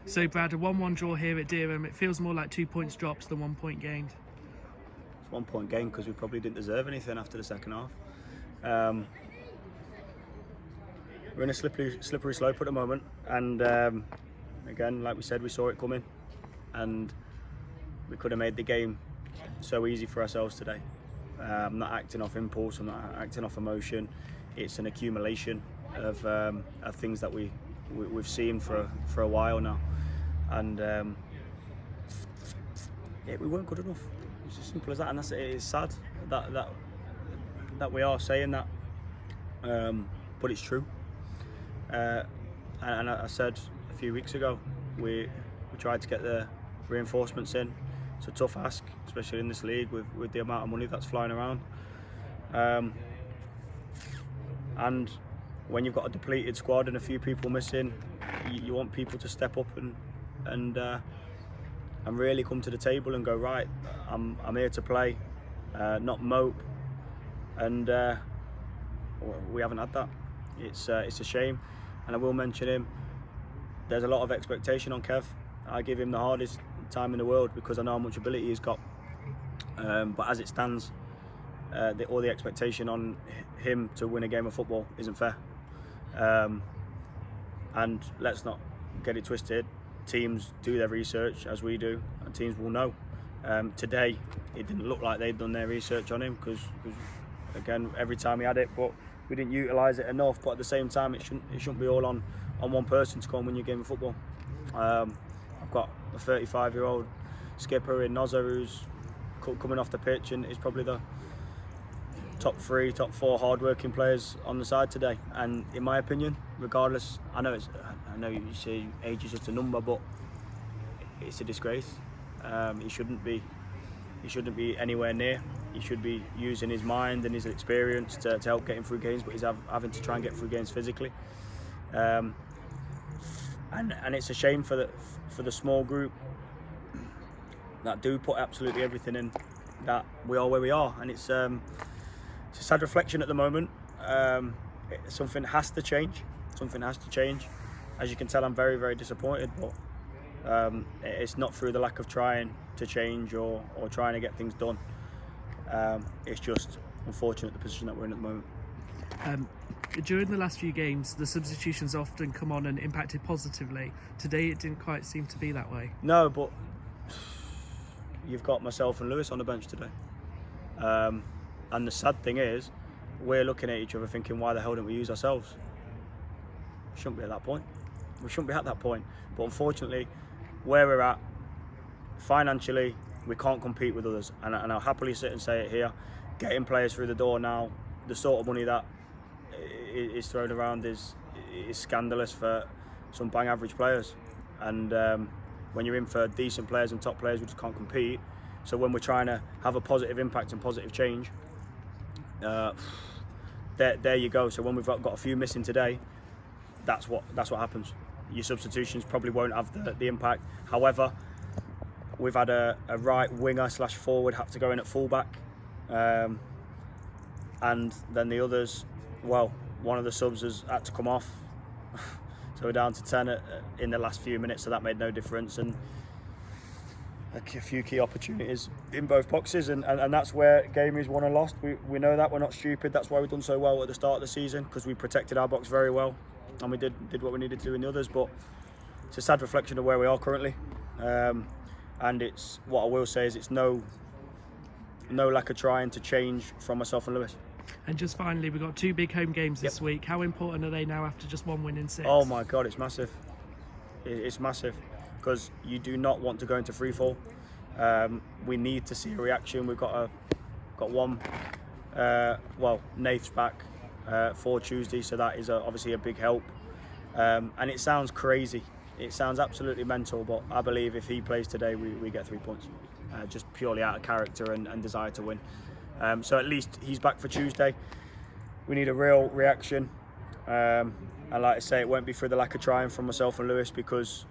So Brad, a 1-1 draw here at Dereham, it feels more like 2 points dropped than 1 point gained. It's 1 point gain because we probably didn't deserve anything after the second half. We're in a slippery slope at the moment, and again, like we said, we saw it coming, and we could have made the game so easy for ourselves today. I'm not acting off impulse, I'm not acting off emotion. It's an accumulation of things that we've seen for a while now, and yeah, we weren't good enough. It's as simple as that, and it's sad that we are saying that, but it's true. And I said a few weeks ago, we tried to get the reinforcements in. It's a tough ask, especially in this league with the amount of money that's flying around. And when you've got a depleted squad and a few people missing, you want people to step up and really come to the table and go, right, I'm here to play, not mope. And we haven't had that. It's a shame. And I will mention him. There's a lot of expectation on Kev. I give him the hardest time in the world because I know how much ability he's got. But as it stands, all the expectation on him to win a game of football isn't fair. And let's not get it twisted. Teams do their research as we do, and teams will know. Today, it didn't look like they'd done their research on him because again, every time he had it, but we didn't utilise it enough. But at the same time, it shouldn't be all on one person to go and win your game of football. I've got a 35-year-old skipper in Nozza who's coming off the pitch and is probably the top 3, top 4 hard-working players on the side today. And in my opinion, regardless, I know you say age is just a number, but it's a disgrace. He shouldn't be anywhere near. He should be using his mind and his experience to help get him through games, but he's having to try and get through games physically. And it's a shame for the small group that do put absolutely everything in, that we are where we are. And it's a sad reflection at the moment. Something has to change. Something has to change. As you can tell, I'm very, very disappointed, but it's not through the lack of trying to change or trying to get things done. It's just unfortunate the position that we're in at the moment. During the last few games, the substitutions often come on and impacted positively. Today, it didn't quite seem to be that way. No, but you've got myself and Lewis on the bench today. And the sad thing is, we're looking at each other thinking, why the hell didn't we use ourselves? We shouldn't be at that point. We shouldn't be at that point. But unfortunately, where we're at, financially, we can't compete with others. And I'll happily sit and say it here. Getting players through the door now, the sort of money that is thrown around is scandalous for some bang average players. And when you're in for decent players and top players, we just can't compete. So when we're trying to have a positive impact and positive change, there you go. So when we've got a few missing today, that's what happens. Your substitutions probably won't have the impact. However, we've had a right winger / forward have to go in at fullback, and then the others, well, one of the subs has had to come off, so we're down to 10 in the last few minutes, so that made no difference. And a few key opportunities in both boxes, and that's where game is won and lost. We know that, we're not stupid. That's why we've done so well at the start of the season, because we protected our box very well, and we did what we needed to do in the others. But it's a sad reflection of where we are currently, and it's, what I will say is, it's no lack of trying to change from myself and Lewis. And just finally, we've got 2 big home games this week. How important are they now after just 1 win in 6? Oh my God, it's massive. It's massive, because you do not want to go into free fall. We need to see a reaction. We've got one. Nath's back for Tuesday, so that is obviously a big help. And it sounds crazy. It sounds absolutely mental, but I believe if he plays today, we get 3 points, just purely out of character and desire to win. So at least he's back for Tuesday. We need a real reaction. And like I say, it won't be through the lack of trying from myself and Lewis, because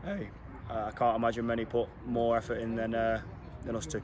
hey, I can't imagine many put more effort in than us two.